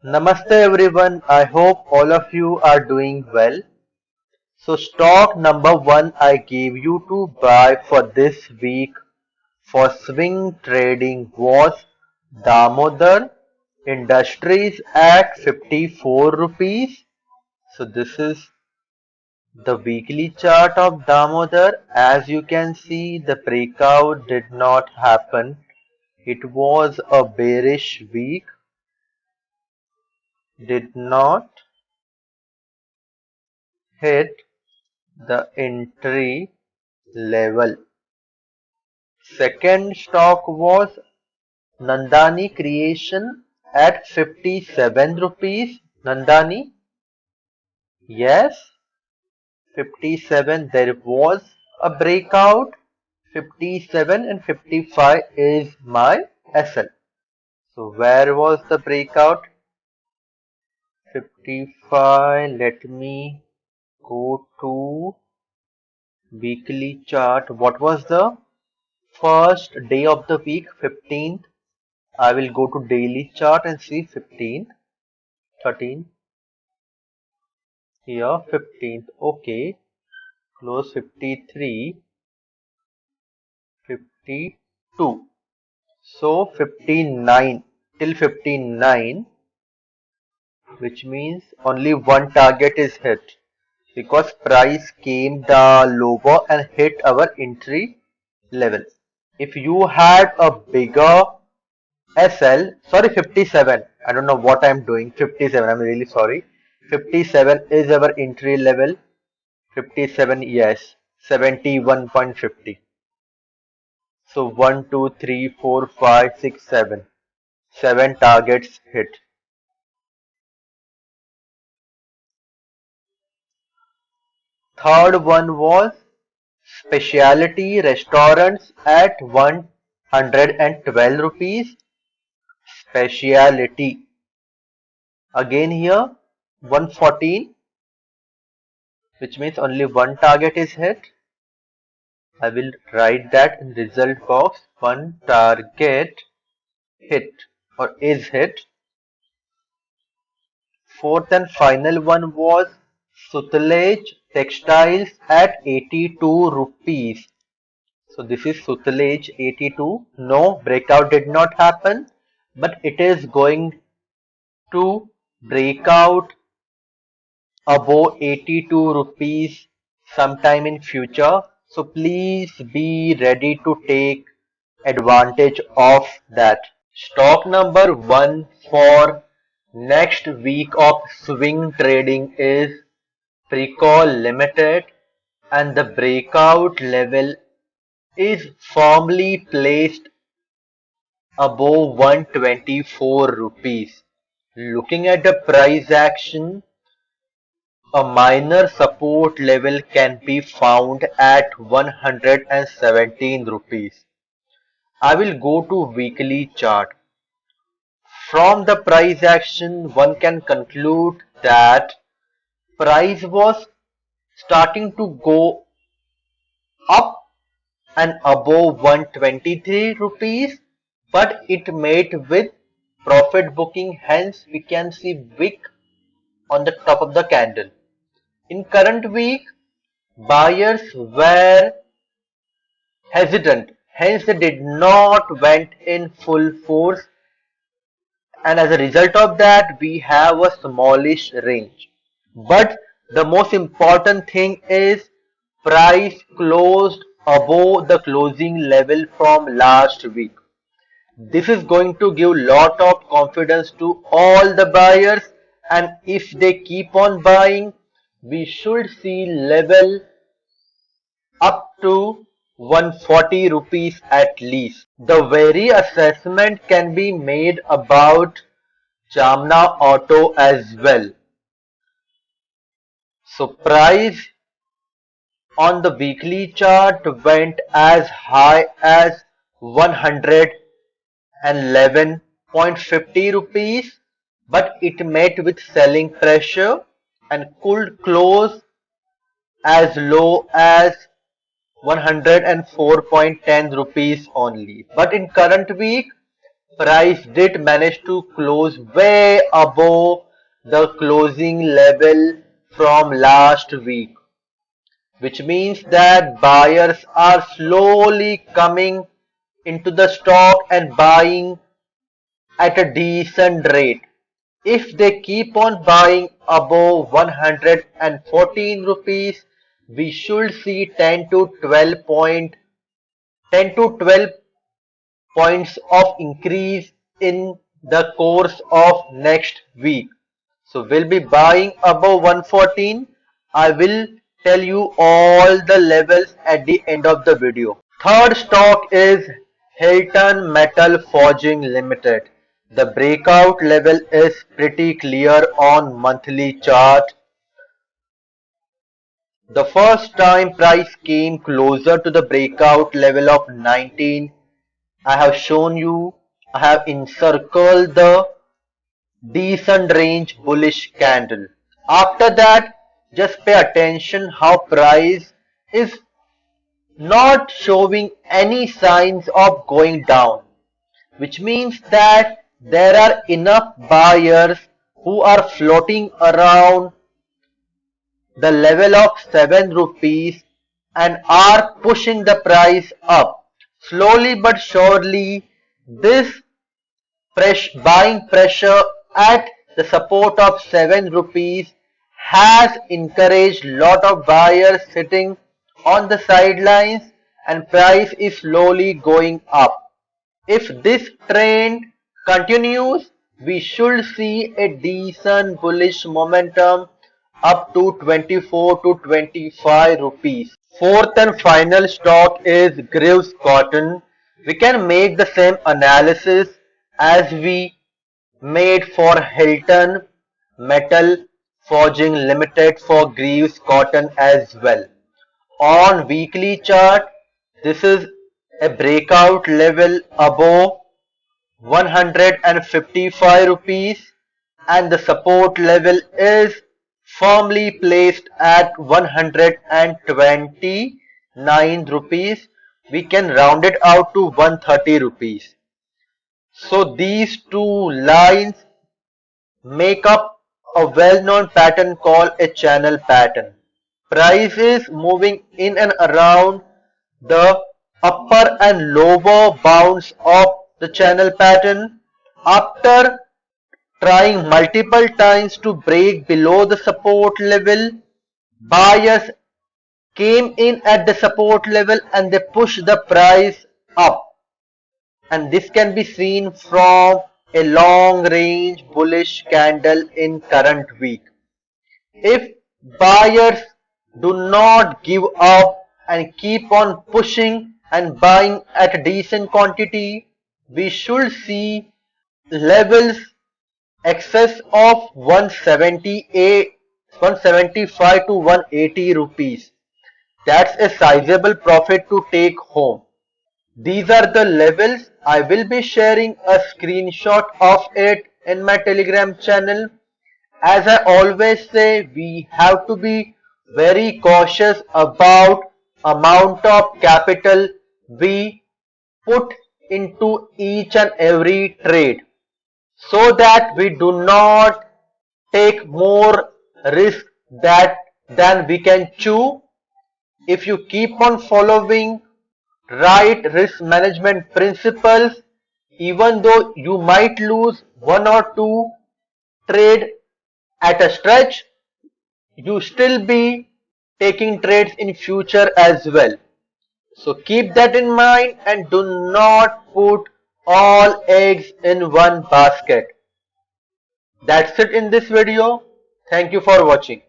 Namaste everyone, I hope all of you are doing well. So stock number 1 I gave you to buy for this week for swing trading was Damodar Industries at 54 rupees. So this is the weekly chart of Damodar. As you can see, the breakout did not happen. It was a bearish week. Did not hit the entry level. Second stock was Nandani Creation at 57 rupees. Nandani, yes, 57. There was a breakout. 57 and 55 is my SL. So where was the breakout? 55. Let me go to weekly chart. What was the first day of the week? 15th. I will go to daily chart and see 15th, 13th, here 15th. Okay, close 53, 52. So 59 till 59, which means only one target is hit because price came down lower and hit our entry level. If you had a bigger SL, sorry 57, I don't know what I'm doing, 57, I'm really sorry. 57 is our entry level, 57, yes, 71.50. So 1, 2, 3, 4, 5, 6, 7. 7 targets hit. Third one was specialty restaurants at 112 rupees. Specialty. Again here 114, which means only one target is hit. I will write that in result box. One target hit or is hit. Fourth and final one was Sutlej Textiles at 82 rupees. So this is Sutlej 82. No, breakout did not happen, but it is going to break out above 82 rupees sometime in future. So please be ready to take advantage of that. Stock number 1 for next week of swing trading is Pricol Limited, and the breakout level is firmly placed above 124 rupees. Looking at the price action, a minor support level can be found at 117 rupees. I will go to weekly chart. From the price action, one can conclude that price was starting to go up and above 123 rupees, but it met with profit booking. Hence, we can see wick on the top of the candle. In current week, buyers were hesitant. Hence, they did not went in full force, and as a result of that, we have a smallish range. But the most important thing is price closed above the closing level from last week. This is going to give lot of confidence to all the buyers, and if they keep on buying, we should see level up to 140 rupees at least. The very assessment can be made about Jamna Auto as well. So price on the weekly chart went as high as 111.50 rupees, but it met with selling pressure and could close as low as 104.10 rupees only. But in current week, price did manage to close way above the closing level from last week, which means that buyers are slowly coming into the stock and buying at a decent rate. If they keep on buying above 114 rupees, we should see 10 to 12 points of increase in the course of next week. So we'll be buying above 114. I will tell you all the levels at the end of the video. Third stock is Hilton Metal Forging Limited. The breakout level is pretty clear on monthly chart. The first time price came closer to the breakout level of 19, I have shown you, I have encircled the decent range bullish candle. After that, just pay attention how price is not showing any signs of going down, which means that there are enough buyers who are floating around the level of 7 rupees and are pushing the price up. Slowly but surely, this buying pressure at the support of 7 rupees has encouraged lot of buyers sitting on the sidelines, and price is slowly going up. If this trend continues, we should see a decent bullish momentum up to 24 to 25 rupees. Fourth and final stock is Greaves Cotton. We can make the same analysis as we made for Hilton Metal Forging Limited for Greaves Cotton as well. On weekly chart, this is a breakout level above 155 rupees and the support level is firmly placed at 129 rupees. We can round it out to 130 rupees. So these two lines make up a well-known pattern called a channel pattern. Price is moving in and around the upper and lower bounds of the channel pattern. After trying multiple times to break below the support level, buyers came in at the support level and they pushed the price up. And this can be seen from a long range bullish candle in current week. If buyers do not give up and keep on pushing and buying at a decent quantity, we should see levels excess of 178, 175 to 180 rupees. That's a sizable profit to take home. These are the levels. I will be sharing a screenshot of it in my Telegram channel. As I always say, we have to be very cautious about amount of capital we put into each and every trade, so that we do not take more risk than we can chew. If you keep on following right risk management principles, even though you might lose one or two trade at a stretch, you still be taking trades in future as well. So keep that in mind and do not put all eggs in one basket. That's it in this video. Thank you for watching.